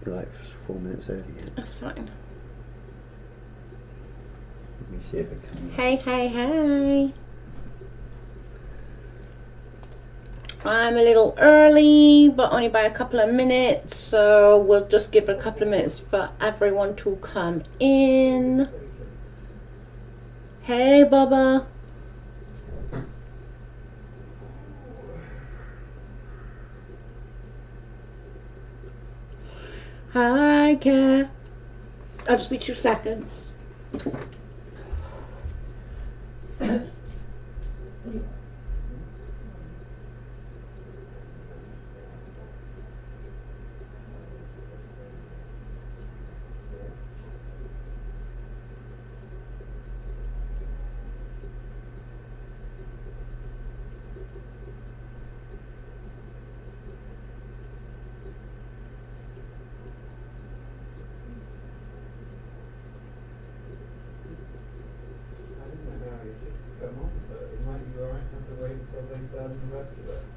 You're like 4 minutes early. That's fine. Let me see if it comes. Hey. I'm a little early, but only by a couple of minutes, so we'll just give it a couple of minutes for everyone to come in. Hey, Bubba. Hi, Kat. I'll just be 2 seconds.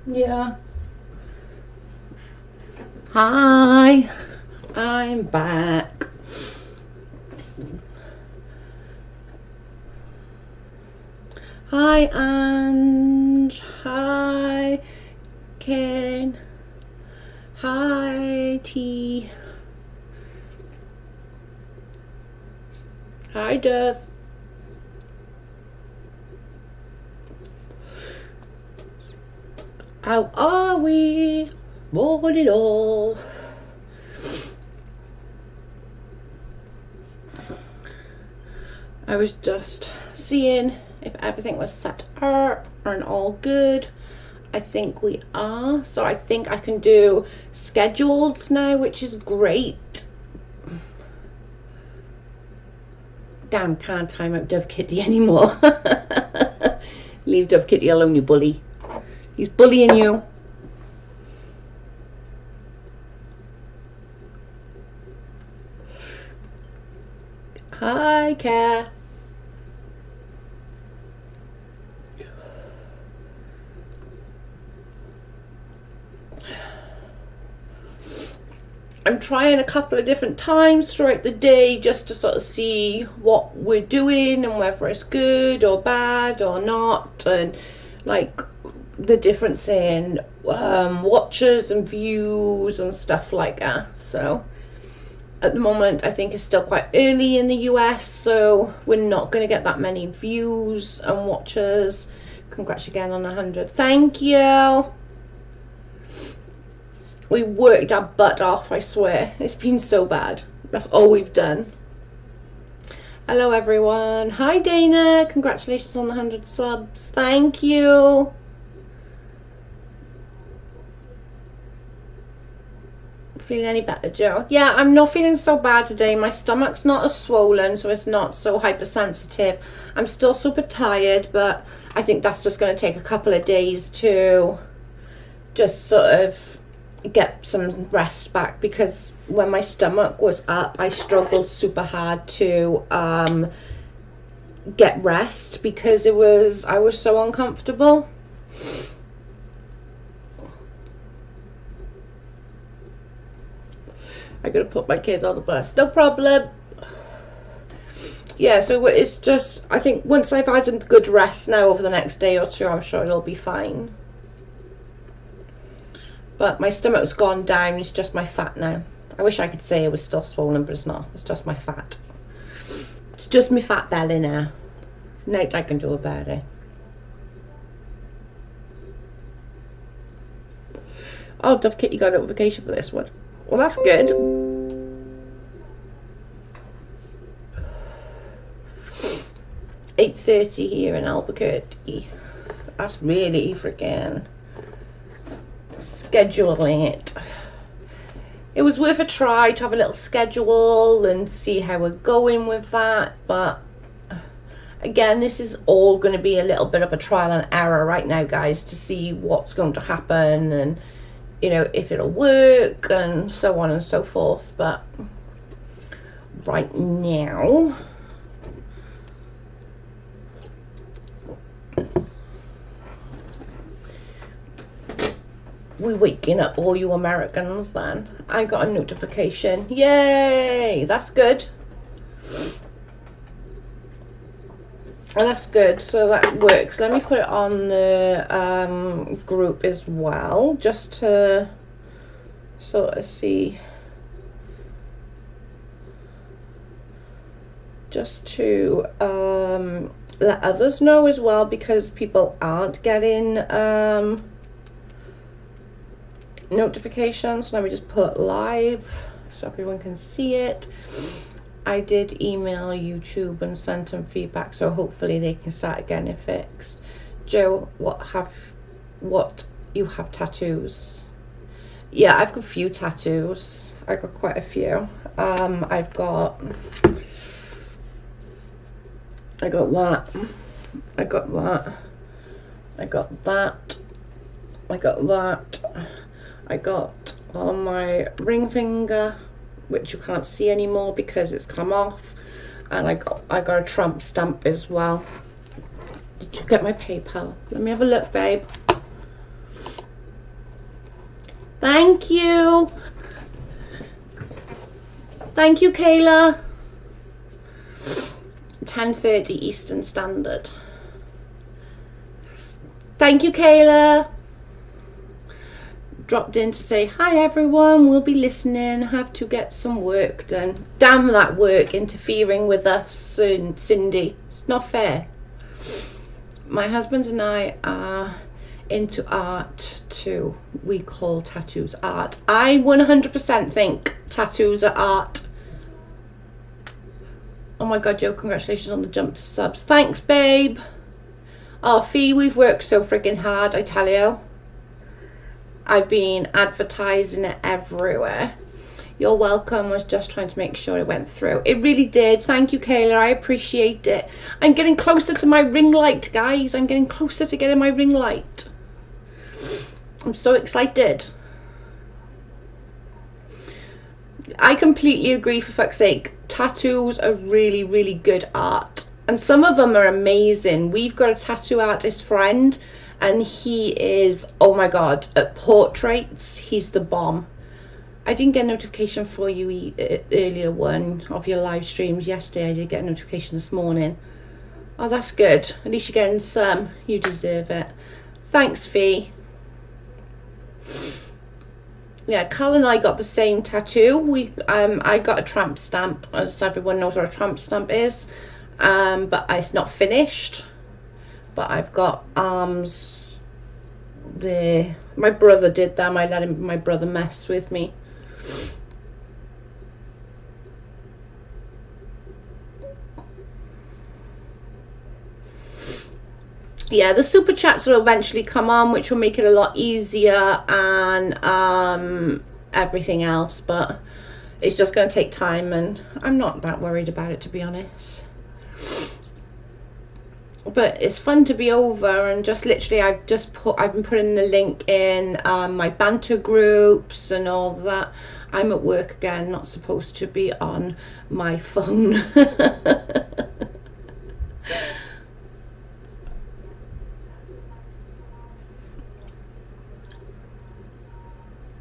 Yeah. Hi, I'm back. Hi, Ange. Hi, Ken. Hi, T. Hi, Duff. How are we? What it all? I was just seeing if everything was set up and all good. I think we are. So I think I can do scheduled now, which is great. Damn, can't time out Dove Kitty anymore. Leave Dove Kitty alone, you bully. He's bullying you. Hi, Kat. I'm trying a couple of different times throughout the day just to sort of see what we're doing and whether it's good or bad or not, and like the difference in watches and views and stuff like that. So at the moment I think it's still quite early in the US, so we're not going to get that many views and watches. Congrats again on 100. Thank you. We worked our butt off, I swear. It's been so bad. That's all we've done. Hello everyone. Hi Dana. Congratulations on the 100 subs. Thank you. Feeling any better, Joe? Yeah, I'm not feeling so bad today. My stomach's not as swollen, so it's not so hypersensitive. I'm still super tired, but I think that's just going to take a couple of days to just sort of get some rest back, because when my stomach was up, I struggled super hard to get rest because I was so uncomfortable. I gotta put my kids on the bus. No problem. Yeah, so it's just, I think once I've had a good rest now over the next day or two, I'm sure it'll be fine. But my stomach's gone down. It's just my fat now. I wish I could say it was still swollen, but it's not. It's just my fat. It's just my fat belly now. Nothing I can do about it. Oh, Dove Kitty got a notification for this one. Well, that's good. $8:30 here in Albuquerque. That's really freaking scheduling it. It was worth a try to have a little schedule and see how we're going with that, but again, this is all going to be a little bit of a trial and error right now, guys, to see what's going to happen and, you know, if it'll work and so on and so forth. But right now, we waking up all you Americans then. I got a notification. Yay! That's good. And that's good, so that works. Let me put it on the group as well, just to sort of see, just to let others know as well, because people aren't getting notifications. Let me just put live so everyone can see it. I did email YouTube and send some feedback, so hopefully they can start getting it fixed. Joe, what you have tattoos? Yeah, I've got a few tattoos. I've got quite a few. I got that. I got that. I got that. I got that. I got on my ring finger, which you can't see anymore because it's come off, and I got a Trump stamp as well. Did you get my PayPal? Let me have a look, babe. Thank you. Thank you, Kayla. 10:30 Eastern Standard. Thank you, Kayla. Dropped in to say hi everyone, we'll be listening, have to get some work done. Damn that work interfering with us, and Cindy, it's not fair. My husband and I are into art too. We call tattoos art. I 100% think tattoos are art. Oh my god, Joe, congratulations on the jump to subs. Thanks, babe. Oh, Fee, we've worked so freaking hard, I tell you. I've been advertising it everywhere. You're welcome. I was just trying to make sure it went through. It really did. Thank you, Kayla. I appreciate it. I'm getting closer to my ring light, guys. I'm getting closer to getting my ring light. I'm so excited. I completely agree, for fuck's sake. Tattoos are really, really good art. And some of them are amazing. We've got a tattoo artist friend, and he is, oh my god, at portraits, he's the bomb. I didn't get a notification for you earlier one of your live streams yesterday. I did get a notification this morning. Oh, that's good. At least you're getting some. You deserve it. Thanks, Fee. Yeah, Carl and I got the same tattoo. I got a tramp stamp, as everyone knows what a tramp stamp is, but it's not finished. But I've got arms there. My brother did them. I let my brother mess with me. Yeah, the super chats will eventually come on, which will make it a lot easier, and everything else, but it's just going to take time, and I'm not that worried about it, to be honest. But it's fun to be over, and just literally I've been putting the link in my banter groups and all that. I'm at work again, not supposed to be on my phone.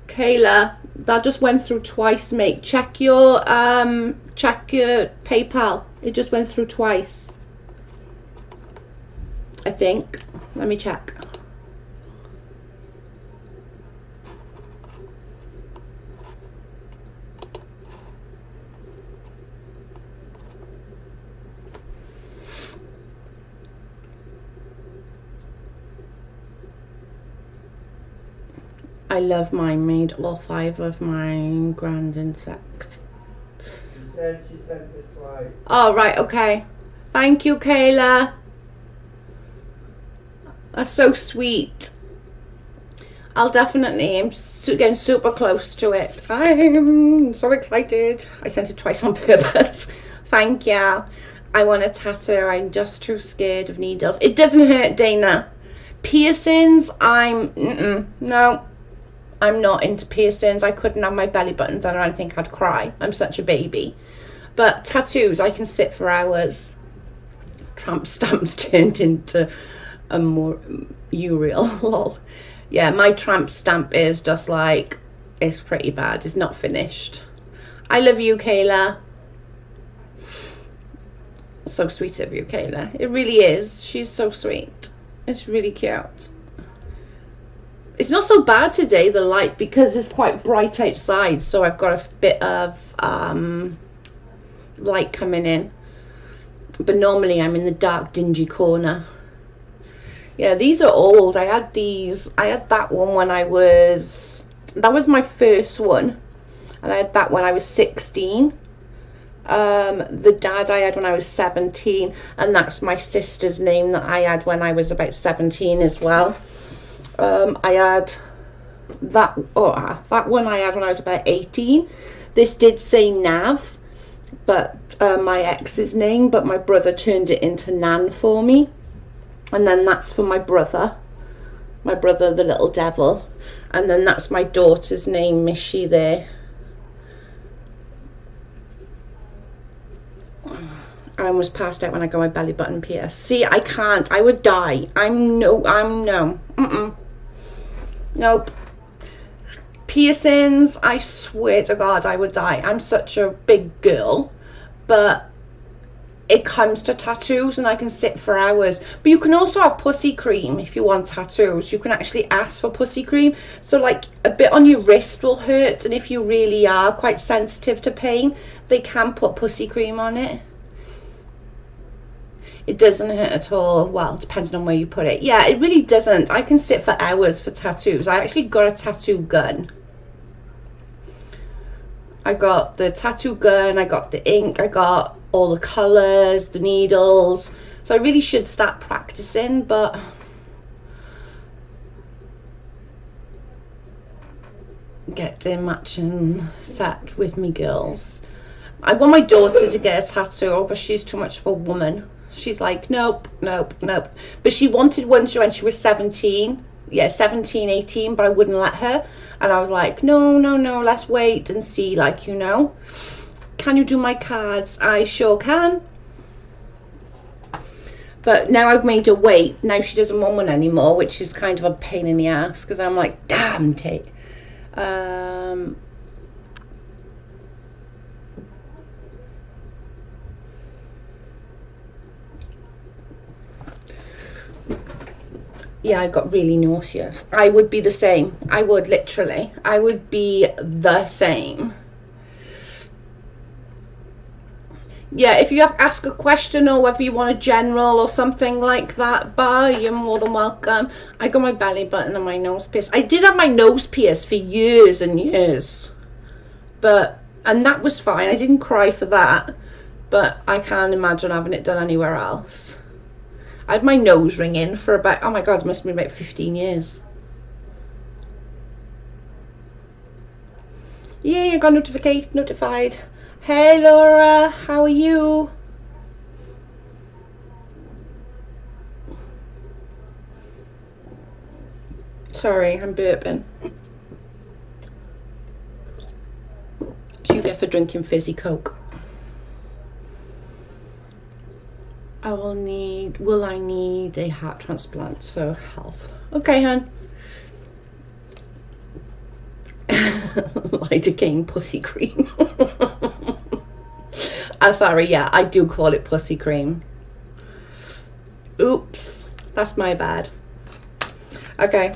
Kayla, that just went through twice, mate. Check your PayPal. It just went through twice, I think. Let me check. I love mine, made all 5 of my grand insects. She said she sent it twice. Oh, right, okay. Thank you, Kayla. That's so sweet. I'll definitely, I'm getting super close to it. I'm so excited. I sent it twice on purpose. Thank you. I want a tattoo. I'm just too scared of needles. It doesn't hurt, Dana. Piercings, no. I'm not into piercings. I couldn't have my belly button done or anything. I'd cry. I'm such a baby. But tattoos, I can sit for hours. Tramp stamps turned into a more Uriel. Lol. Yeah, my tramp stamp is just like, it's pretty bad. It's not finished. I love you, Kayla. So sweet of you, Kayla. It really is. She's so sweet. It's really cute. It's not so bad today, the light, because it's quite bright outside, so I've got a bit of light coming in. But normally I'm in the dark, dingy corner. Yeah, these are old. I had that one when I was, that was my first one, and I had that when I was 16. The dad I had when I was 17, and that's my sister's name that I had when I was about 17 as well. I had that one I had when I was about 18. This did say Nav, but my ex's name, but my brother turned it into Nan for me. And then that's for my brother the little devil, and then that's my daughter's name, Mishy, there. I almost passed out when I got my belly button pierced. See, I can't. I would die. No. Nope. Piercings, I swear to God, I would die. I'm such a big girl, but it comes to tattoos and I can sit for hours. But you can also have pussy cream if you want tattoos. You can actually ask for pussy cream. So like a bit on your wrist will hurt, and if you really are quite sensitive to pain, they can put pussy cream on it. It doesn't hurt at all. Well, depending on where you put it. Yeah, it really doesn't. I can sit for hours for tattoos. I actually got a tattoo gun. I got the tattoo gun, I got the ink, I got all the colours, the needles. So I really should start practicing, but get the matching set with me girls. I want my daughter to get a tattoo, but she's too much of a woman. She's like, nope. But she wanted one when she was 17. Yeah, 17, 18, but I wouldn't let her. And I was like, no, let's wait and see, like, you know. Can you do my cards? I sure can. But now I've made her wait. Now she doesn't want one anymore, which is kind of a pain in the ass, because I'm like, damn it. Yeah, I got really nauseous. I would be the same. I would, literally. I would be the same. Yeah, if you have to ask a question or whether you want a general or something like that, you're more than welcome. I got my belly button and my nose pierced. I did have my nose pierced for years and years. And that was fine. I didn't cry for that. But I can't imagine having it done anywhere else. I had my nose ring in for about, oh my God, it must have been about 15 years. Yeah, I got notified. Hey Laura, how are you? Sorry, I'm burping. What do you get for drinking fizzy Coke? Will I need a heart transplant? So health. Okay, hon. Lidocaine pussy cream. Sorry, yeah, I do call it pussy cream. Oops, that's my bad. Okay.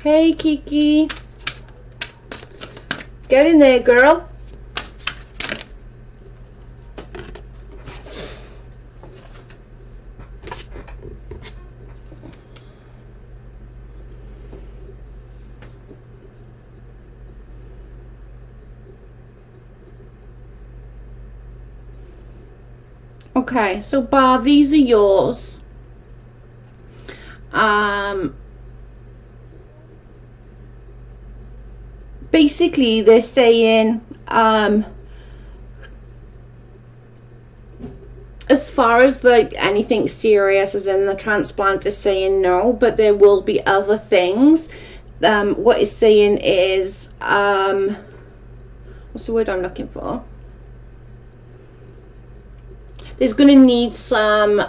Hey, Kiki. Get in there, girl. Okay, so Bar, these are yours. Basically they're saying As far as like anything serious as in the transplant is saying no, but there will be other things. What it's saying is what's the word I'm looking for? There's going to need some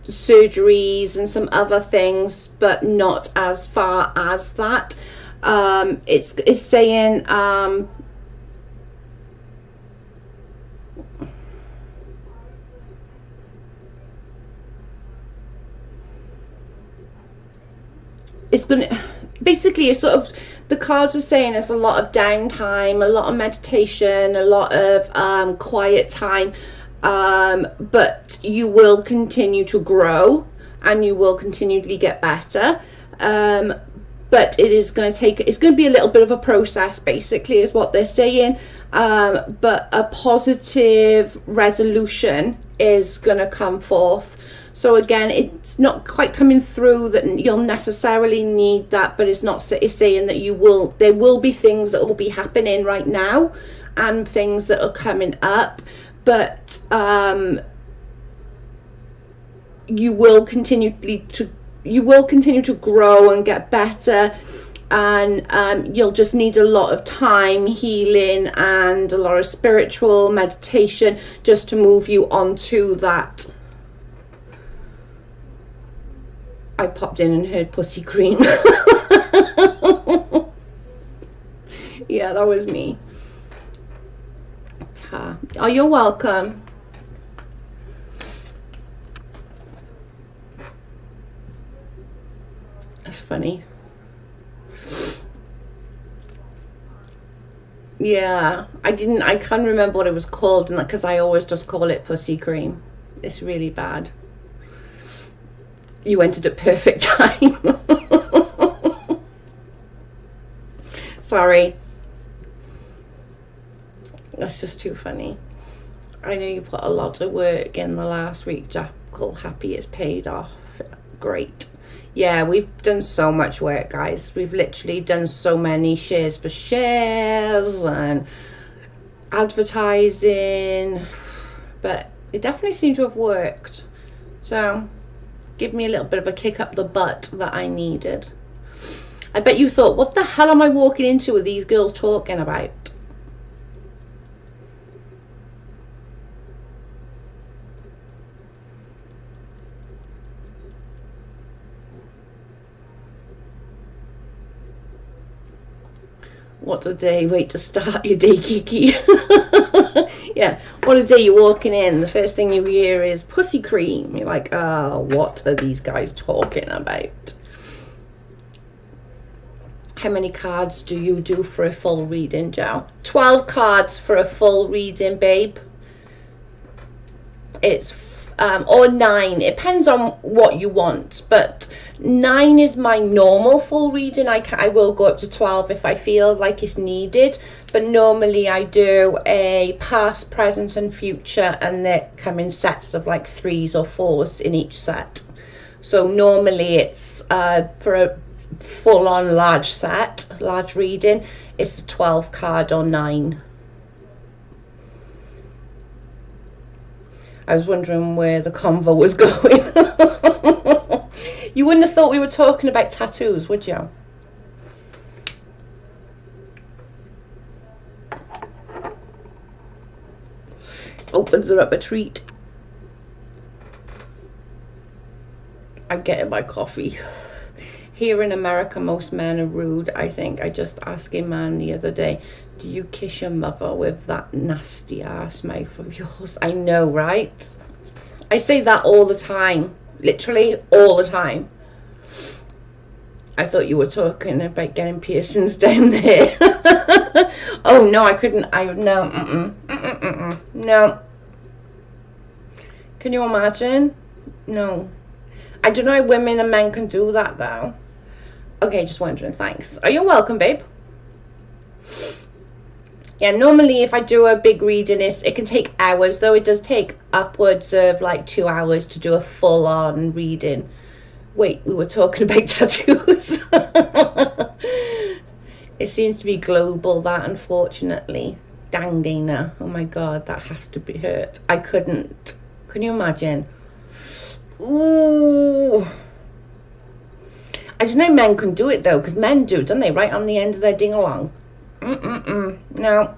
surgeries and some other things, but not as far as that. It's saying it's gonna basically, it's sort of, the cards are saying it's a lot of downtime, a lot of meditation, a lot of quiet time, but you will continue to grow and you will continually get better, but it is going to take, it's going to be a little bit of a process, basically, is what they're saying, but a positive resolution is going to come forth. So again, it's not quite coming through that you'll necessarily need that, but it's not, it's saying that you will, there will be things that will be happening right now and things that are coming up, but you will continue to grow and get better, and you'll just need a lot of time, healing, and a lot of spiritual meditation just to move you onto that. I popped in and heard pussy cream. Yeah, that was me. Oh, you're welcome. That's funny. Yeah, I can't remember what it was called, and because I always just call it pussy cream. It's really bad. You entered at perfect time. Sorry. That's just too funny. I know you put a lot of work in the last week, Jackal. Happy it's paid off. Great. Yeah, we've done so much work, guys. We've literally done so many shares for shares and advertising, but it definitely seemed to have worked. So give me a little bit of a kick up the butt that I needed. I bet you thought, what the hell am I walking into with these girls talking about? What a day, wait to start your day, Kiki. Yeah, what a day you're walking in, the first thing you hear is pussy cream. You're like, oh, what are these guys talking about? How many cards do you do for a full reading, Joe? 12 cards for a full reading, babe. It's or 9, it depends on what you want, but 9 is my normal full reading. I will go up to 12 if I feel like it's needed, but normally I do a past, present and future, and they come in sets of like 3s or 4s in each set. So normally it's for a full-on large reading, it's a 12 card or 9. I was wondering where the convo was going. You wouldn't have thought we were talking about tattoos, would you? Opens her up a treat. I'm getting my coffee. Here in America, most men are rude, I think. I just asked a man the other day, do you kiss your mother with that nasty ass mouth of yours? I know, right? I say that all the time. Literally all the time. I thought you were talking about getting piercings down there. Oh, no, I couldn't. No. No. Can you imagine? No. I don't know if women and men can do that, though. Okay, just wondering. Thanks. Oh, you're welcome, babe. Yeah, normally if I do a big reading, it can take hours, though it does take upwards of like 2 hours to do a full-on reading. Wait, we were talking about tattoos. It seems to be global, that, unfortunately. dang, Dana. Oh my god, that has to be hurt. I couldn't. Can you imagine? Ooh. I don't know men can do it though, because men do, don't they? Right on the end of their ding-along. No.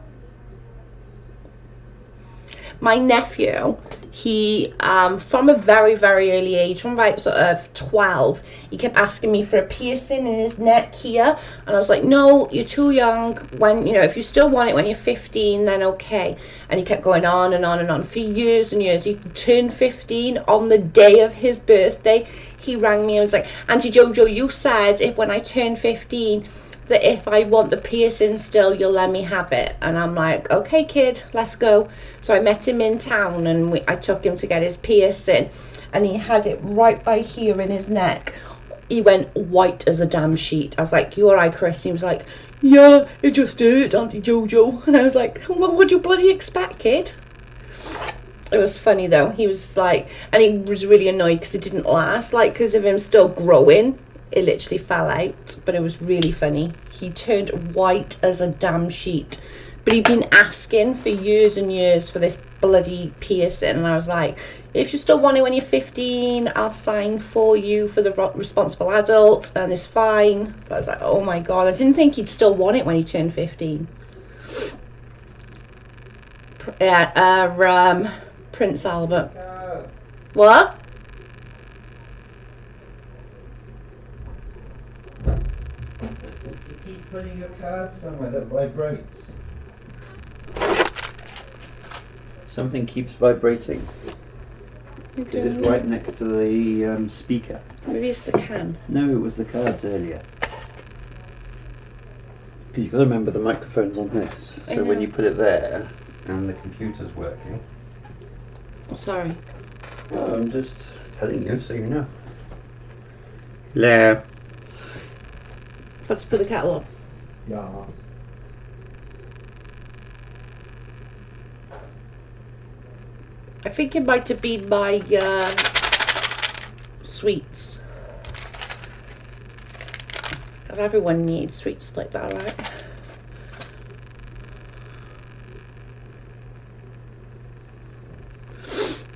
My nephew, he, from a very, very early age, from about sort of 12, he kept asking me for a piercing in his neck here. And I was like, no, you're too young. When, you know, if you still want it when you're 15, then okay. And he kept going on and on and on for years and years. He turned 15 on the day of his birthday. He rang me and was like, Auntie Jojo, you said if when I turn 15 that if I want the piercing still, you'll let me have it. And I'm like, okay, kid, let's go. So I met him in town and I took him to get his piercing, and he had it right by here in his neck. He went white as a damn sheet. I was like, you alright, Chris? He was like, yeah, it just hurt, Auntie Jojo. And I was like, what would you bloody expect, kid? It was funny though. He was like, and he was really annoyed because it didn't last, like because of him still growing. It literally fell out, but it was really funny. He turned white as a damn sheet, but he'd been asking for years and years for this bloody piercing, and I was like, if you still want it when you're 15, I'll sign for you for the responsible adult, and it's fine. But I was like, oh my god, I didn't think he'd still want it when he turned 15. Yeah, Prince Albert. What? Putting your card somewhere that vibrates. Something keeps vibrating. Is it right next to the speaker? Maybe it's the can. No, it was the cards earlier. Because you've got to remember the microphone's on this. So when you put it there and the computer's working. Oh, sorry. Well, I'm just telling you so you know. Hello. Let's put the kettle on. Yeah. I think it might have been my sweets. Everyone needs sweets like that, right?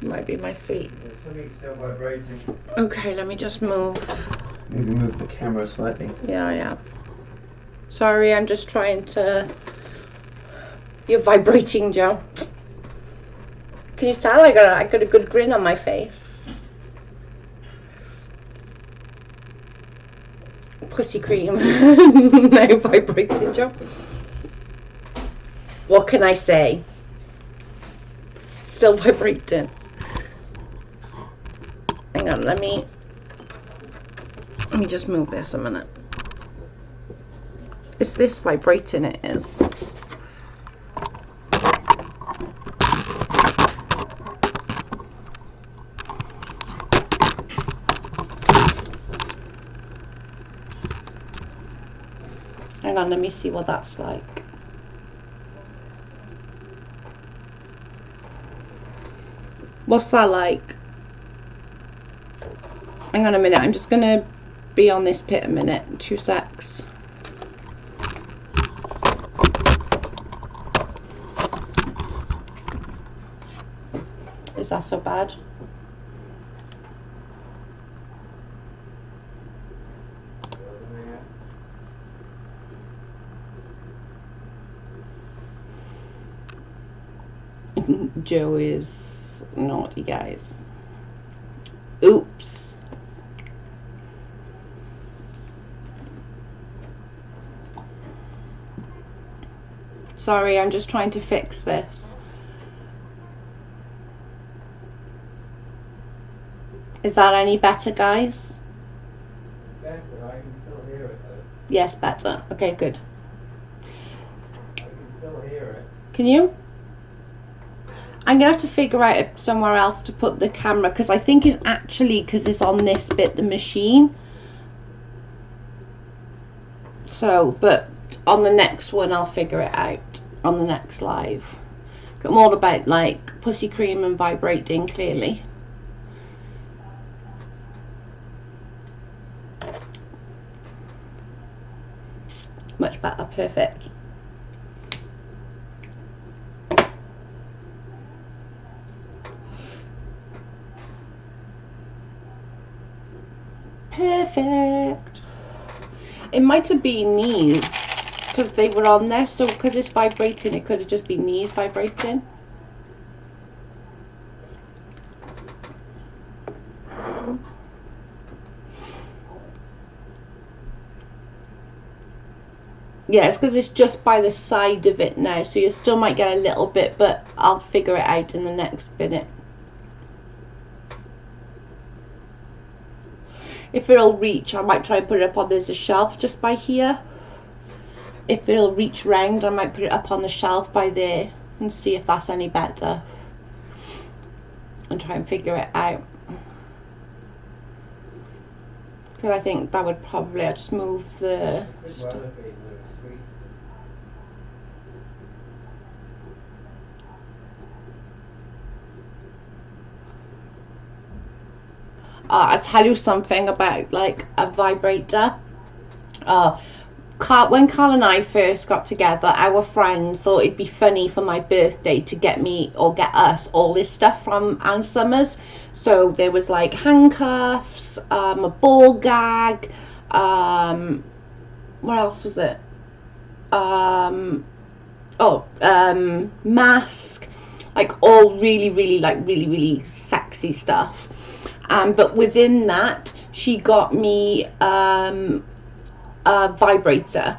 Might be my sweet. Something's still vibrating. Okay, let me just move. Maybe move the camera slightly. Yeah, I am. Sorry, I'm just trying to... You're vibrating, Joe. Can you tell I got a good grin on my face? Pussy cream. No vibrating, Joe. What can I say? Still vibrating. Hang on, let me just move this a minute. It's this vibrating, it is. Hang on, let me see what that's like. What's that like? Hang on a minute, I'm just gonna be on this bit a minute. 2 secs. Is that so bad? Joe is naughty, guys. Oops. Sorry, I'm just trying to fix this. Is that any better, guys? Better, I can still hear it though. Yes, better. Okay, good. I can still hear it. Can you? I'm gonna have to figure out somewhere else to put the camera, because I think it's actually because it's on this bit, the machine. So, but on the next one I'll figure it out on the next live. I'm all about like pussy cream and vibrating, clearly. Much better, perfect. Perfect. It might have been these because they were on there, so because it's vibrating, it could have just been these vibrating. Yeah, it's because it's just by the side of it now, so you still might get a little bit, but I'll figure it out in the next minute. If it'll reach, I might try and put it up on, there's a shelf just by here. If it'll reach round, I might put it up on the shelf by there and see if that's any better. And try and figure it out. Because I think that would probably, I'll just move the stuff. I'll tell you something about like a vibrator. When Carl and I first got together, our friend thought it'd be funny for my birthday to get me or get us all this stuff from Ann Summers. So there was like handcuffs, a ball gag, what else was it? Mask, like all really sexy stuff. But within that, she got me a vibrator.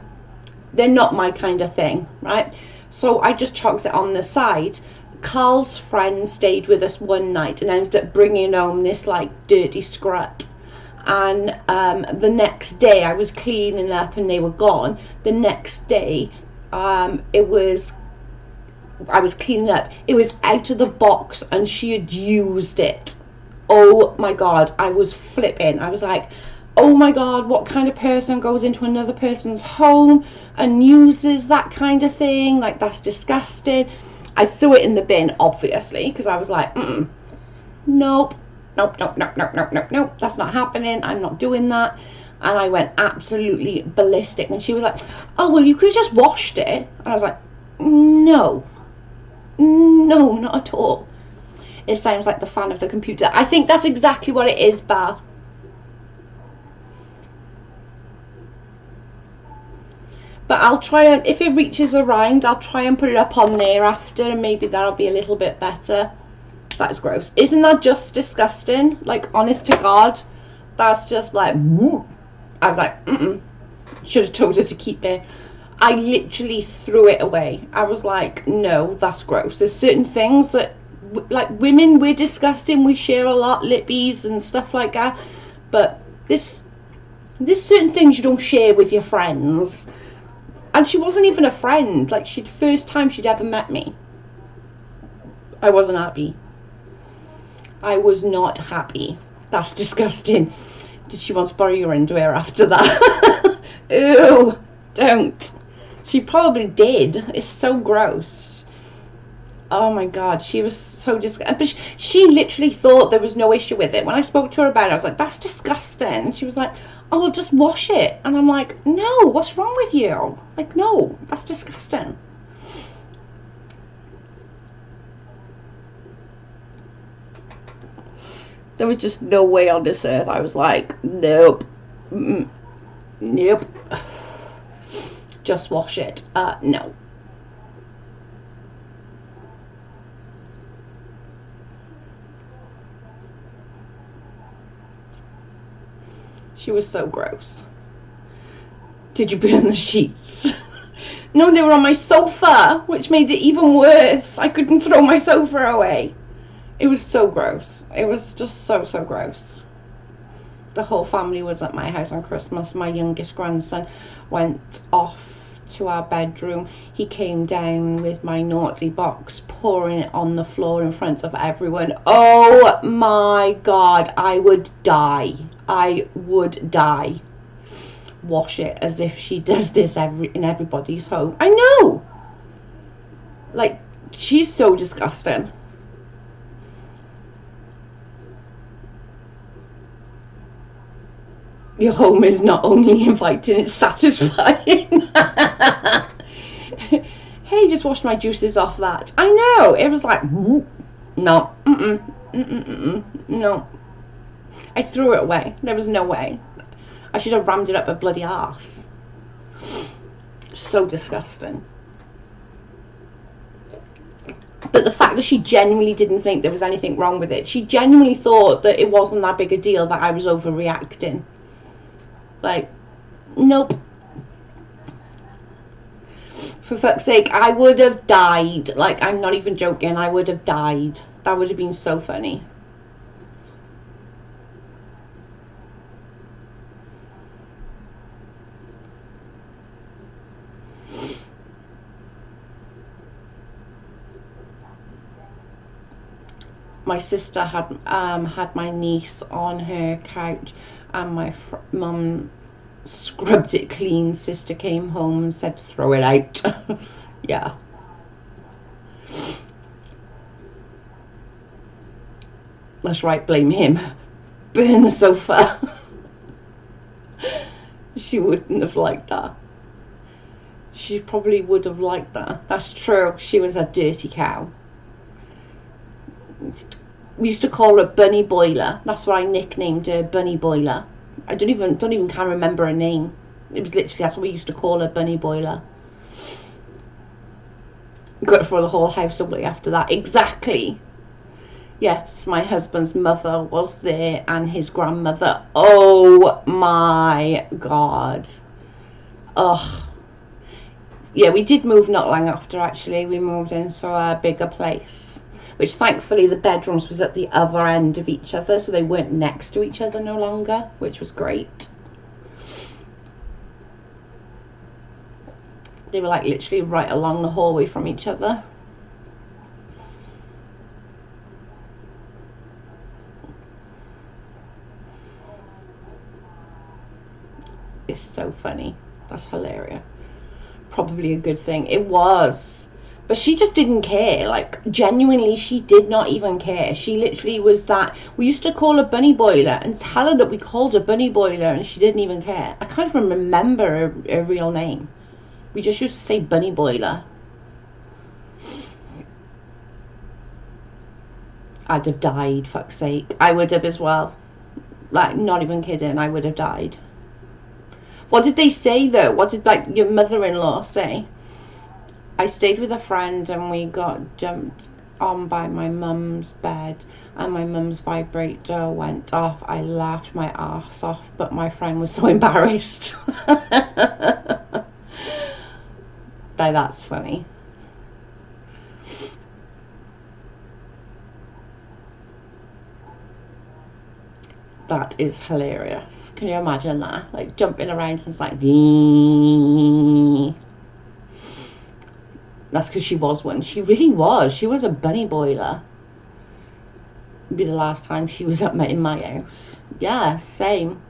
They're not my kind of thing, right? So I just chucked it on the side. Carl's friend stayed with us one night and ended up bringing home this like dirty scrut. And the next day, I was cleaning up and they were gone. The next day, I was cleaning up. It was out of the box and she had used it. Oh my God, I was flipping. I was like, oh my God, what kind of person goes into another person's home and uses that kind of thing? Like, that's disgusting. I threw it in the bin, obviously, because I was like, nope, that's not happening. I'm not doing that. And I went absolutely ballistic. And she was like, oh, well, you could have just washed it. And I was like, no, not at all. It sounds like the fan of the computer. I think that's exactly what it is, Bar. But I'll try and, if it reaches around, I'll try and put it up on there after, and maybe that'll be a little bit better. That's gross. Isn't that just disgusting? Like, honest to God, that's just like, I was like, should have told her to keep it. I literally threw it away. I was like, no, that's gross. There's certain things that, like, women, we're disgusting. We share a lot, lippies and stuff like that. But there's certain things you don't share with your friends. And she wasn't even a friend. Like, first time she'd ever met me. I wasn't happy. I was not happy. That's disgusting. Did she want to borrow your underwear after that? Ew, don't. She probably did. It's so gross. Oh my God, she was so disgusting. But she literally thought there was no issue with it. When I spoke to her about it, I was like, that's disgusting. And she was like, oh, well, just wash it. And I'm like, no, what's wrong with you? Like, no, that's disgusting. There was just no way on this earth. I was like, nope. Nope. Just wash it. No. She was so gross. Did you burn the sheets? No, they were on my sofa, which made it even worse. I couldn't throw my sofa away. It was so gross. It was just so gross. The whole family was at my house on Christmas. My youngest grandson went off to our bedroom. He came down with my naughty box, pouring it on the floor in front of everyone. Oh my God, I would die. I would die. Wash it, as if she does this in everybody's home. I know. Like, she's so disgusting. Your home is not only inviting, it's satisfying. Hey, just washed my juices off that. I know. It was like, no. No. I threw it away. There was no way. I should have rammed it up her bloody arse. So disgusting. But the fact that she genuinely didn't think there was anything wrong with it, she genuinely thought that it wasn't that big a deal, that I was overreacting. Like, nope. For fuck's sake, I would have died. Like, I'm not even joking, I would have died. That would have been so funny. My sister had had my niece on her couch, and my mum scrubbed it clean. Sister came home and said, throw it out. Yeah. That's right, blame him. Burn the sofa. She wouldn't have liked that. She probably would have liked that. That's true. She was a dirty cow. We used to call her Bunny Boiler. That's what I nicknamed her, Bunny Boiler. I don't even can remember her name. It was literally, that's what we used to call her, Bunny Boiler. Got to throw the whole house away after that. Exactly. Yes, my husband's mother was there and his grandmother. Oh my God. Ugh. Yeah, we did move not long after, actually. We moved into a bigger place, which thankfully the bedrooms was at the other end of each other, so they weren't next to each other no longer, which was great. They were like literally right along the hallway from each other. It's so funny. That's hilarious. Probably a good thing. It was. But she just didn't care. Like, genuinely, she did not even care. She literally was that. We used to call her Bunny Boiler and tell her that we called her Bunny Boiler, and she didn't even care. I can't even remember her real name. We just used to say Bunny Boiler. I'd have died, fuck's sake. I would have as well. Like, not even kidding, I would have died. What did they say, though? What did, like, your mother-in-law say? I stayed with a friend and we got jumped on by my mum's bed and my mum's vibrator went off. I laughed my arse off, but my friend was so embarrassed. That's funny. That is hilarious. Can you imagine that? Like, jumping around and it's like, Dee. That's because she was one. She really was. She was a bunny boiler. It'd be the last time she was up in my house. Yeah, same.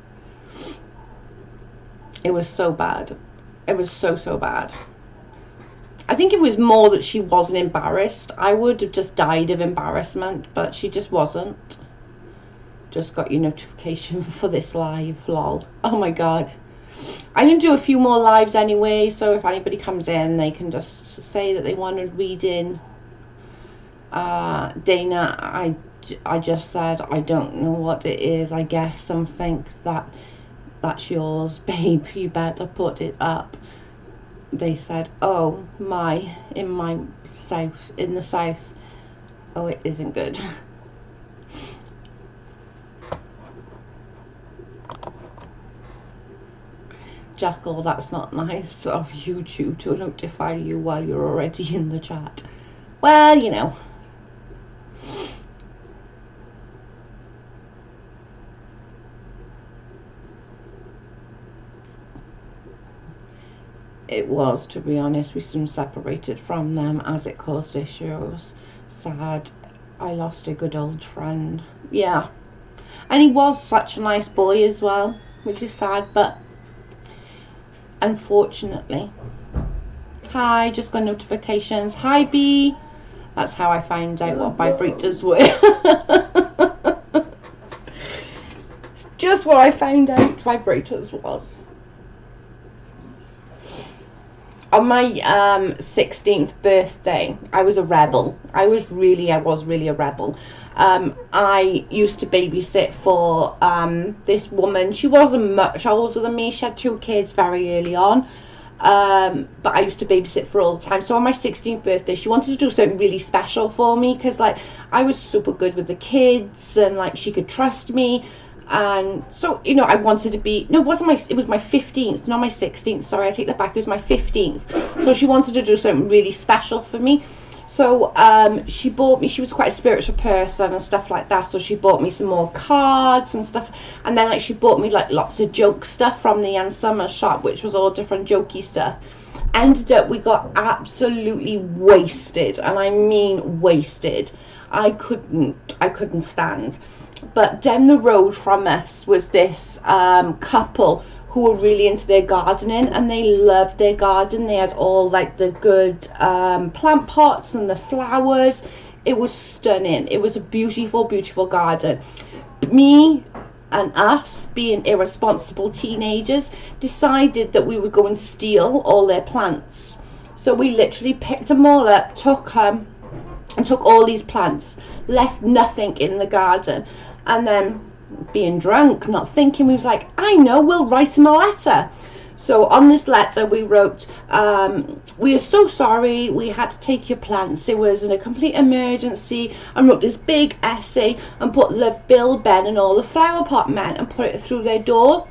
It was so bad. It was so bad. I think it was more that she wasn't embarrassed. I would have just died of embarrassment, but she just wasn't. Just got your notification for this live, lol. Oh my God. I'm going to do a few more lives anyway, so if anybody comes in, they can just say that they want to read in. Dana, I just said, I don't know what it is. I guess something that's yours, babe. You better put it up. They said, oh, in the south. Oh, it isn't good. Jackal, that's not nice of YouTube to notify you while you're already in the chat. Well, you know. It was, to be honest. We soon separated from them as it caused issues. Sad. I lost a good old friend. Yeah. And he was such a nice boy as well, which is sad, but unfortunately. Hi, just got notifications. Hi, B. That's how I found out what vibrators were. It's just what I found out vibrators was. On my 16th birthday, I was a rebel. I was really a rebel. I used to babysit for this woman. She wasn't much older than me. She had 2 kids very early on. But I used to babysit for all the time. So on my 16th birthday, she wanted to do something really special for me, because like I was super good with the kids, and like she could trust me. And so, you know, I wanted to be, no, it was my 15th, not my 16th, sorry, I take that back, it was my 15th. So she wanted to do something really special for me. So she bought me, she was quite a spiritual person and stuff like that, so she bought me some more cards and stuff. And then like she bought me like lots of joke stuff from the Summer shop, which was all different jokey stuff. Ended up, we got absolutely wasted, and I mean wasted. I couldn't stand. But down the road from us was this couple who were really into their gardening, and they loved their garden. They had all like the good plant pots and the flowers. It was stunning. It was a beautiful, beautiful garden. Me and us, being irresponsible teenagers, decided that we would go and steal all their plants. So we literally picked them all up, took all these plants, left nothing in the garden. And then, being drunk, not thinking, we was like, I know, we'll write him a letter. So on this letter we wrote, we are so sorry we had to take your plants. It was in a complete emergency, and wrote this big essay and put the Bill, Ben and all the flower pot men and put it through their door.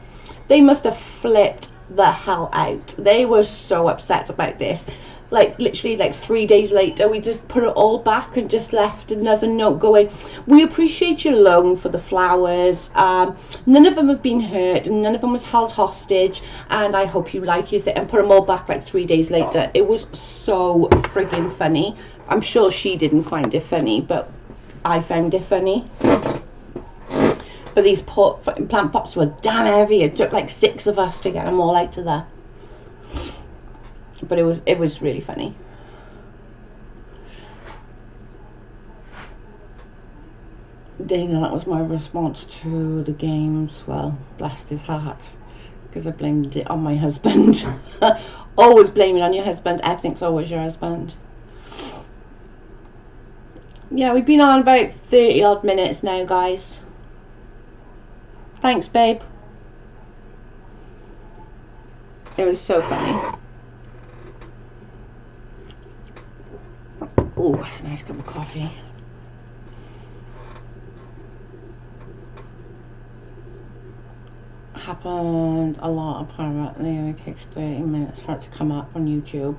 They must have flipped the hell out. They were so upset about this. Like literally like 3 days later, we just put it all back and just left another note going, we appreciate your loan for the flowers, none of them have been hurt and none of them was held hostage, and I hope you like your thing, and put them all back like 3 days later. It was so friggin' funny. I'm sure she didn't find it funny, but I found it funny. But these poor fucking plant pots were damn heavy. It took like 6 of us to get them all out of there. But it was really funny. Dana, that was my response to the games. Well, bless his heart, because I blamed it on my husband. Always blame it on your husband. Everything's always your husband. Yeah, we've been on about 30 odd minutes now, guys. Thanks, babe. It was so funny. Oh, that's a nice cup of coffee. Happened a lot, apparently. It only takes 30 minutes for it to come up on YouTube.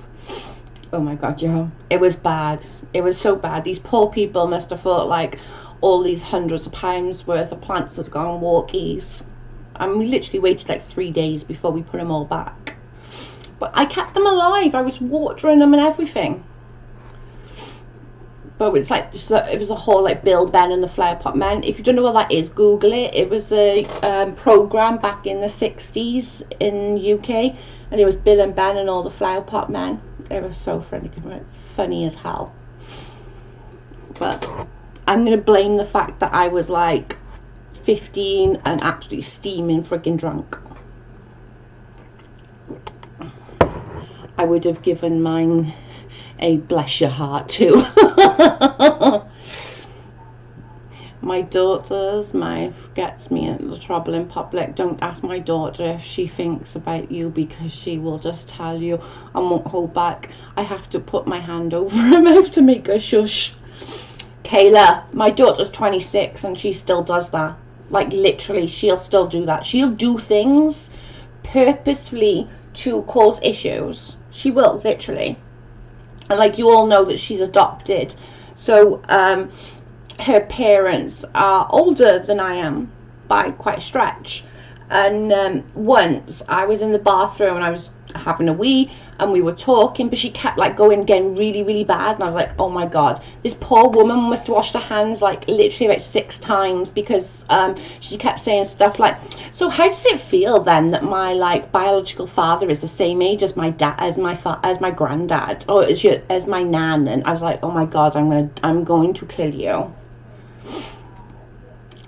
Oh my god, Joe. It was bad. It was so bad. These poor people must have thought like all these hundreds of pounds worth of plants had gone walkies. And we literally waited like 3 days before we put them all back. But I kept them alive. I was watering them and everything. But it's like, it was a whole like Bill, Ben and the Flower Pot Men. If you don't know what that is, Google it. It was a program back in the 60s in UK, and it was Bill and Ben and all the Flower Pot Men. It was so funny as hell. But I'm gonna blame the fact that I was like 15 and absolutely steaming freaking drunk. I would have given mine a bless your heart too. My daughter's mouth gets me into trouble in public. Don't ask my daughter if she thinks about you, because she will just tell you and won't hold back. I have to put my hand over her mouth to make her shush. Kayla, my daughter's 26 and she still does that. Like literally, she'll still do that. She'll do things purposefully to cause issues. She will, literally. Like, you all know that she's adopted, so her parents are older than I am by quite a stretch. And once I was in the bathroom and I was having a wee and we were talking, but she kept like getting really, really bad, and I was like, oh my god, this poor woman must have washed her hands like literally about 6 times, because she kept saying stuff like, so how does it feel then that my like biological father is the same age as my dad, as my granddad, or as my nan? And I was like, oh my god, I'm going to kill you.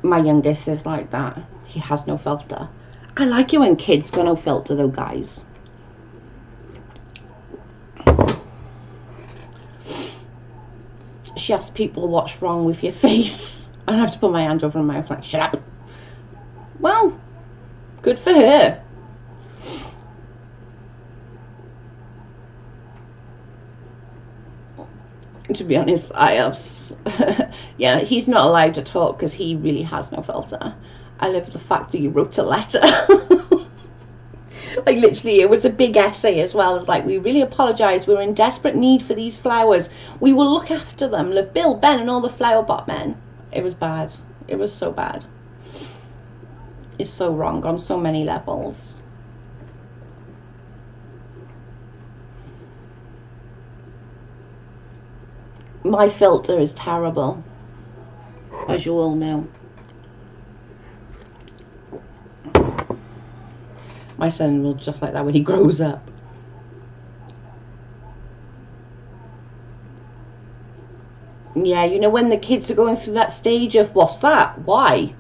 My youngest is like that. He has no filter. I like it when kids got no filter though, guys. she asks people what's wrong with your face. I have to put my hand over her mouth like, shut up. Well, good for her. To be honest, I have yeah, he's not allowed to talk because he really has no filter. I love the fact that you wrote a letter. Like, literally, it was a big essay as well. It's like, we really apologise, we're in desperate need for these flowers, we will look after them, love Bill, Ben and all the flower pot men. It was bad. It was so bad. It's so wrong on so many levels. My filter is terrible, as you all know. My son will just like that when he grows up. Yeah, you know, when the kids are going through that stage of, what's that? Why?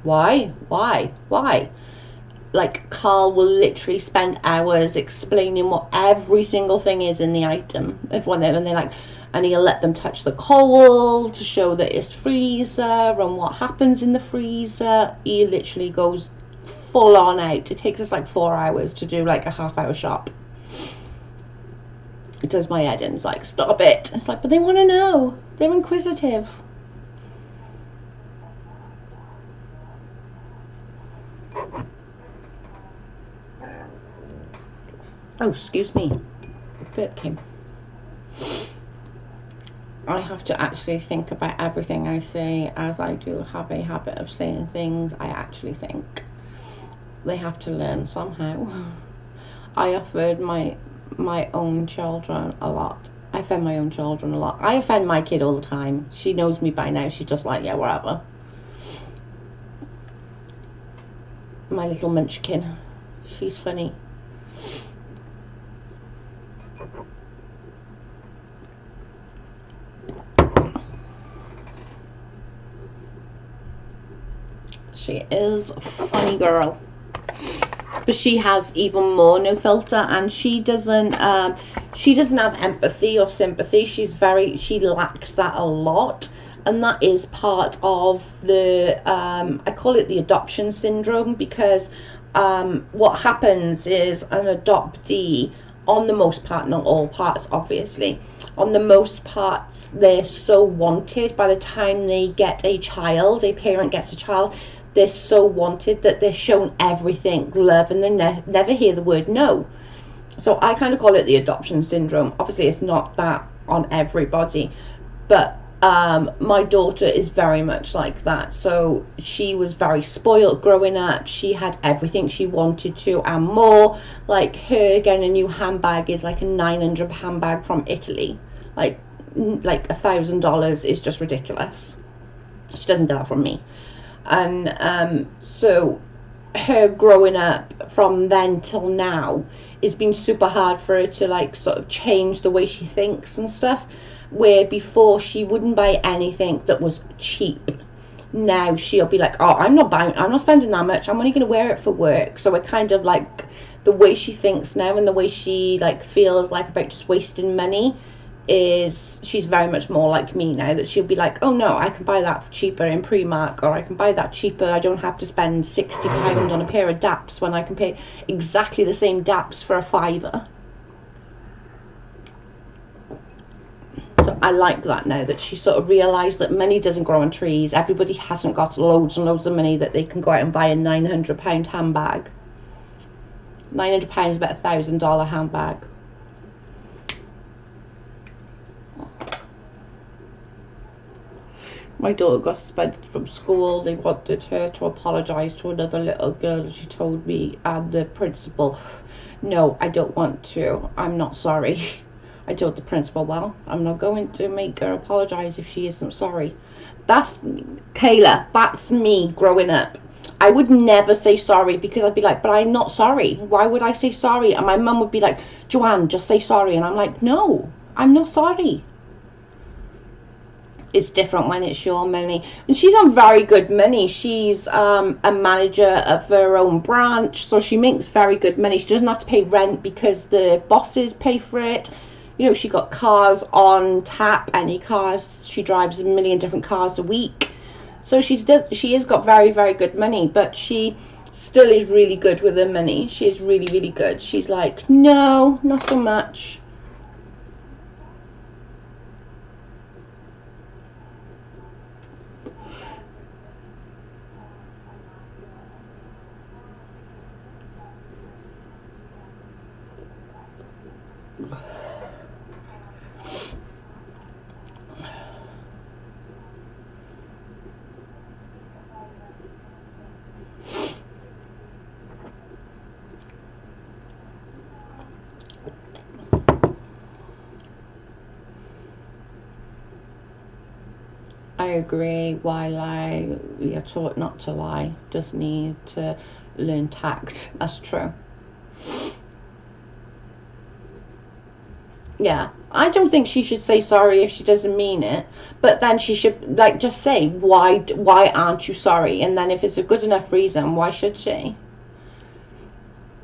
Like, Carl will literally spend hours explaining what every single thing is in the item. When they're like, and he'll let them touch the coal to show that it's freezer and what happens in the freezer. He literally goes full on out. It takes us like 4 hours to do like a half-hour shop. It does my head in. It's like, stop it. It's like, but they want to know. They're inquisitive. Oh, excuse me. Burp came. I have to actually think about everything I say, as I do have a habit of saying things I actually think. They have to learn somehow. I offend my own children a lot. I offend my own children a lot. I offend my kid all the time. She knows me by now. She's just like, yeah, whatever. My little munchkin. She's funny. She is a funny girl, but she has even more no filter, and she doesn't have empathy or sympathy. She lacks that a lot, and that is part of the I call it the adoption syndrome, because what happens is an adoptee, on the most part, not all parts obviously, on the most parts, they're so wanted. By the time they get a child, a parent gets a child, they're so wanted that they're shown everything, love, and they never hear the word no. So I kind of call it the adoption syndrome. Obviously it's not that on everybody, but my daughter is very much like that. So she was very spoiled growing up. She had everything she wanted to and more. Like, her getting a new handbag is like a £900 handbag from Italy. Like $1,000 is just ridiculous. She doesn't get that from me. And so her growing up from then till now, it's been super hard for her to like sort of change the way she thinks and stuff. Where before she wouldn't buy anything that was cheap, now she'll be like, oh, I'm not spending that much, I'm only going to wear it for work. So it kind of like, the way she thinks now and the way she like feels like about just wasting money is, she's very much more like me now, that she'll be like, oh no, I can buy that cheaper in Primark, or I can buy that cheaper, I don't have to spend £60 on a pair of daps when I can pay exactly the same daps for a £5. So I like that now, that she sort of realised that money doesn't grow on trees. Everybody hasn't got loads and loads of money that they can go out and buy a £900 handbag. £900 is about $1,000 handbag. My daughter got suspended from school. They wanted her to apologise to another little girl. She told me and the principal, no, I don't want to. I'm not sorry. I told the principal, well, I'm not going to make her apologise if she isn't sorry. That's, Kayla, that's me growing up. I would never say sorry, because I'd be like, but I'm not sorry. Why would I say sorry? And my mum would be like, Joanne, just say sorry. And I'm like, no, I'm not sorry. It's different when it's your money. And she's on very good money. She's a manager of her own branch, so she makes very good money. She doesn't have to pay rent because the bosses pay for it. you know, she got cars on tap, any cars. She drives a million different cars a week. So she has got very, very good money, but she still is really good with her money. She is really, really good. She's like, no, not so much. I agree. Why lie? You're taught not to lie. Just need to learn tact. That's true. Yeah, I don't think she should say sorry if she doesn't mean it, but then she should, like, just say, why aren't you sorry? And then if it's a good enough reason, why should she?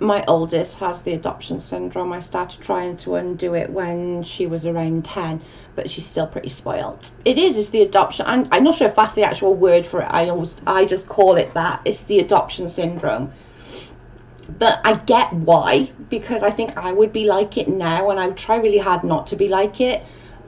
My oldest has the adoption syndrome. I started trying to undo it when she was around 10, but she's still pretty spoiled. It's the adoption. I'm not sure if that's the actual word for it. I just call it that. It's the adoption syndrome. But I get why, because I think I would be like it now, and I would try really hard not to be like it.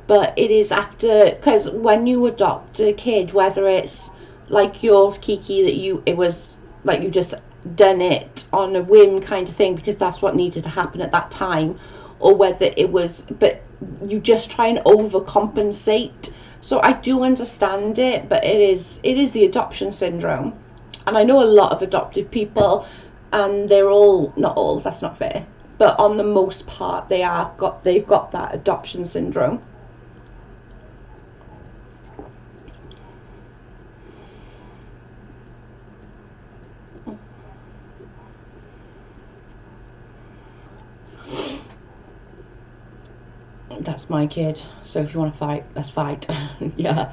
But it is after, because when you adopt a kid, whether it's like yours, Kiki, that it was like you just done it on a whim kind of thing because that's what needed to happen at that time, or whether it was, but you just try and overcompensate. So I do understand it, but it is the adoption syndrome. And I know a lot of adopted people, and they're all, not all, that's not fair, but on the most part they've got that adoption syndrome. That's my kid, so if you want to fight, let's fight. Yeah,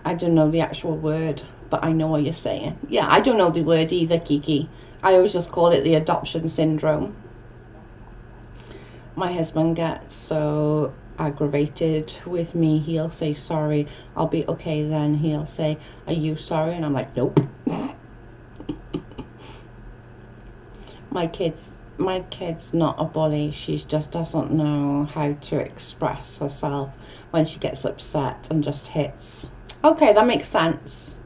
I don't know the actual word, but I know what you're saying. Yeah, I don't know the word either, Kiki. I always just call it the adoption syndrome. My husband gets so aggravated with me. He'll say sorry. I'll be okay then. He'll say, are you sorry? And I'm like, nope. My kid's not a bully. She just doesn't know how to express herself when she gets upset and just hits. Okay, that makes sense.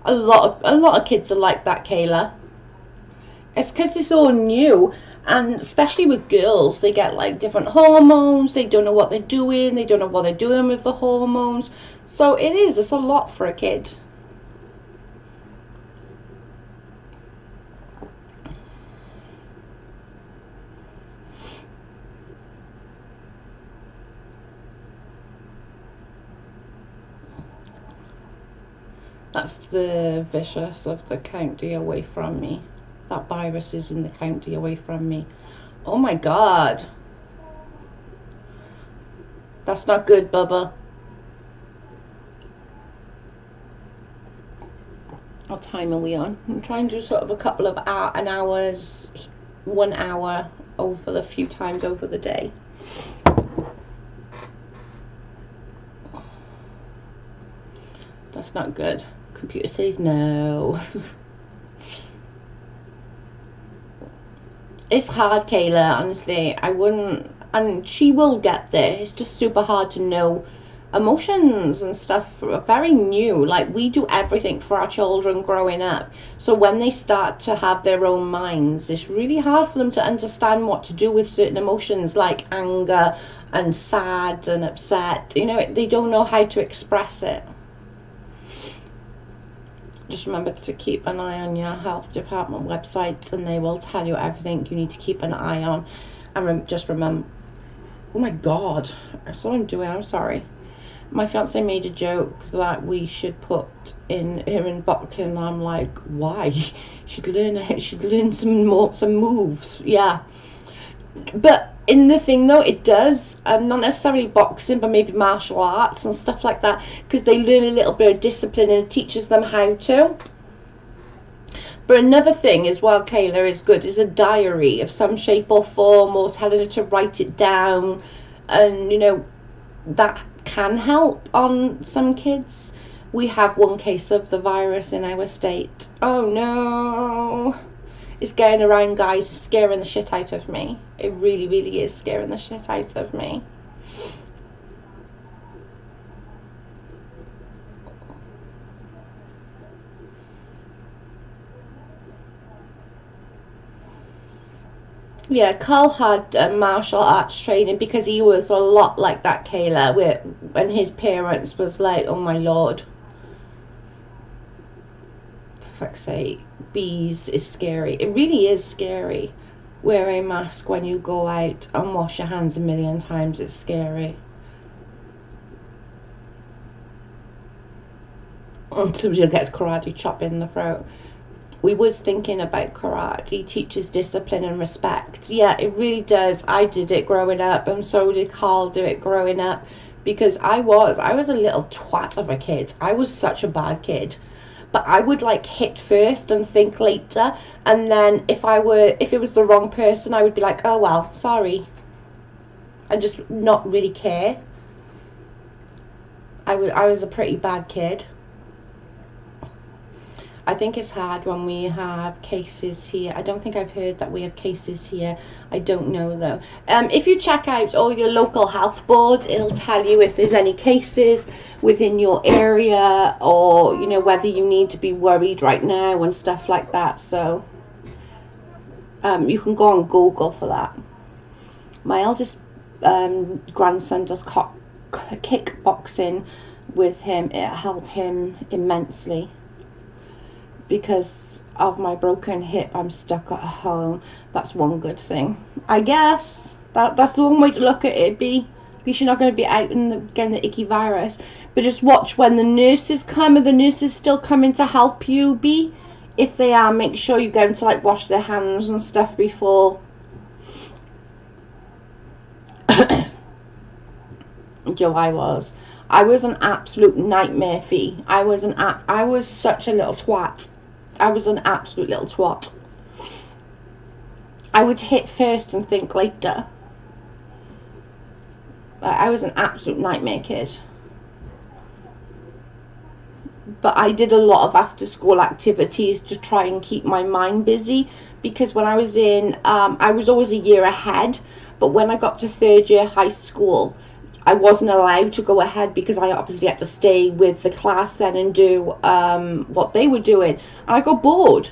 A lot of kids are like that, Kayla. It's because it's all new, and especially with girls, they get like different hormones. They don't know what they're doing. They don't know what they're doing with the hormones. So it's a lot for a kid. That's the vicious of the county away from me. That virus is in the county away from me. Oh my God. That's not good, Bubba. What time are we on? I'm trying to do sort of a couple of hours, 1 hour over the few times over the day. That's not good. Computer says no. It's hard, Kayla, honestly. I wouldn't, and she will get there. It's just super hard to know. Emotions and stuff are very new. Like, we do everything for our children growing up. So when they start to have their own minds, it's really hard for them to understand what to do with certain emotions, like anger and sad and upset. You know, they don't know how to express it. Just remember to keep an eye on your health department websites, and they will tell you everything you need to keep an eye on. And just remember, oh my God, that's what I'm doing, I'm sorry. My fiance made a joke that we should put in her inbox, and I'm like, why? She'd learn some moves. Yeah, but in the thing though, it does, not necessarily boxing, but maybe martial arts and stuff like that, because they learn a little bit of discipline and it teaches them how to. But another thing is, while Kayla is good, is a diary of some shape or form, or telling her to write it down, and you know, that can help on some kids. We have one case of the virus in our state. Oh no, it's going around, guys. It's scaring the shit out of me. It really, really is scaring the shit out of me. Yeah, Carl had martial arts training because he was a lot like that, Kayla, when his parents was like, oh my lord, for fuck's sake, bees is scary. It really is scary. Wear a mask when you go out and wash your hands a million times. It's scary. Somebody gets karate chop in the throat. We was thinking about karate teaches discipline and respect. Yeah, it really does. I did it growing up, and so did Carl do it growing up, because I was a little twat of a kid. I was such a bad kid, but I would like hit first and think later, and then if it was the wrong person, I would be like, oh well, sorry, and just not really care. I was a pretty bad kid. I think it's hard when we have cases here. I don't think I've heard that we have cases here. I don't know though. If you check out all your local health board, it'll tell you if there's any cases within your area, or you know, whether you need to be worried right now and stuff like that. So you can go on Google for that. My eldest grandson does kickboxing with him. It helped him immensely. Because of my broken hip, I'm stuck at home. That's one good thing, I guess. That's the one way to look at it, B. At least you're not going to be out and getting the icky virus. But just watch when the nurses come. Are the nurses still coming to help you, B? If they are, make sure you get them to like wash their hands and stuff before. Joe, I was an absolute nightmare, Fee. I was such a little twat. I was an absolute little twat. I would hit first and think later. I was an absolute nightmare kid. But I did a lot of after school activities to try and keep my mind busy, because when I was in, I was always a year ahead, but when I got to third year high school, I wasn't allowed to go ahead because I obviously had to stay with the class then and do what they were doing. And I got bored.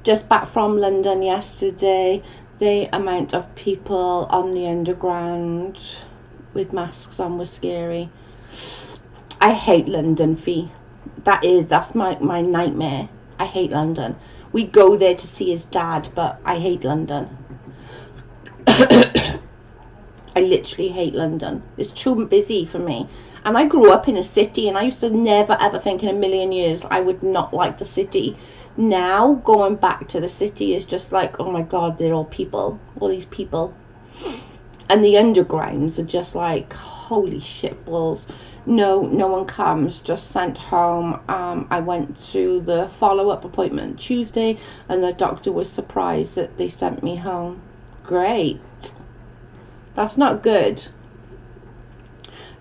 Just back from London yesterday. The amount of people on the underground with masks on was scary. I hate London, Fee. That's my nightmare. I hate London. We go there to see his dad, but I hate London. I literally hate London. It's too busy for me. And I grew up in a city, and I used to never ever think in a million years I would not like the city. Now, going back to the city is just like, oh my god, they're all people. All these people. And the undergrounds are just like, holy shit balls. No one comes, just sent home. I went to the follow-up appointment Tuesday, and the doctor was surprised that they sent me home. Great. That's not good.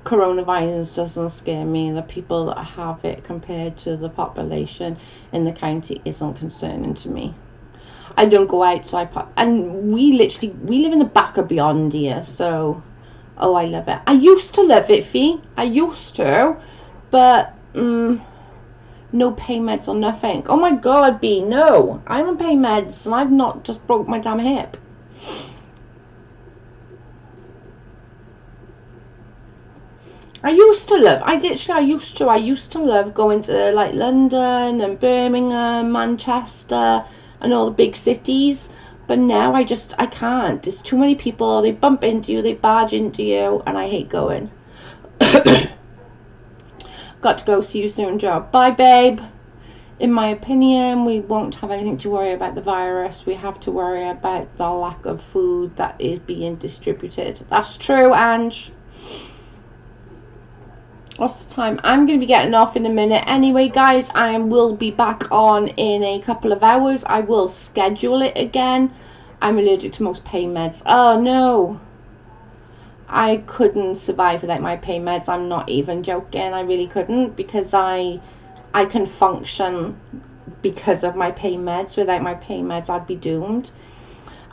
Coronavirus doesn't scare me. The people that have it compared to the population in the county isn't concerning to me. I don't go outside, and we live in the back of beyond here, so oh, I love it. I used to love it, Fee. I used to, but no pain meds or nothing. Oh my god, B, no. I'm on pain meds, and I've not just broke my damn hip. I used to love going to like London and Birmingham, Manchester and all the big cities, but now I can't. There's too many people, they bump into you, they barge into you, and I hate going. Got to go. See you soon, Joe. Bye, babe. In my opinion, we won't have anything to worry about the virus. We have to worry about the lack of food that is being distributed. That's true, Ange. what's the time? I'm going to be getting off in a minute anyway, guys. I will be back on in a couple of hours. I will schedule it again. I'm allergic to most pain meds. Oh no, I couldn't survive without my pain meds. I'm not even joking. I really couldn't, because I can function because of my pain meds. Without my pain meds, I'd be doomed.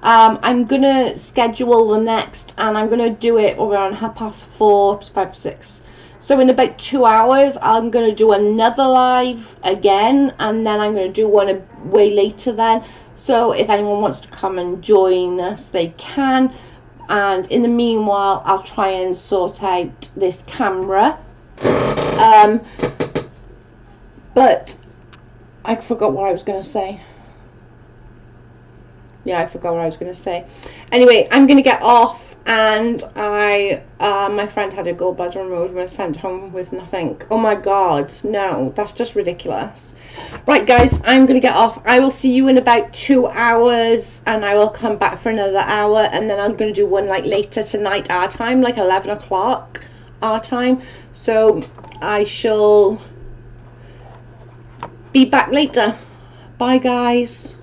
I'm gonna schedule the next, and I'm gonna do it around 4:30, 5, 6. So in about 2 hours, I'm gonna do another live again, and then I'm gonna do one way later then. So if anyone wants to come and join us, they can. And in the meanwhile, I'll try and sort out this camera. But I forgot what I was gonna say. Yeah, I forgot what I was going to say. Anyway, I'm going to get off, and my friend had a gallbladder removed and was sent home with nothing. Oh my god, no, that's just ridiculous. Right, guys, I'm going to get off. I will see you in about 2 hours, and I will come back for another hour, and then I'm going to do one like later tonight our time, like 11 o'clock our time. So I shall be back later. Bye, guys.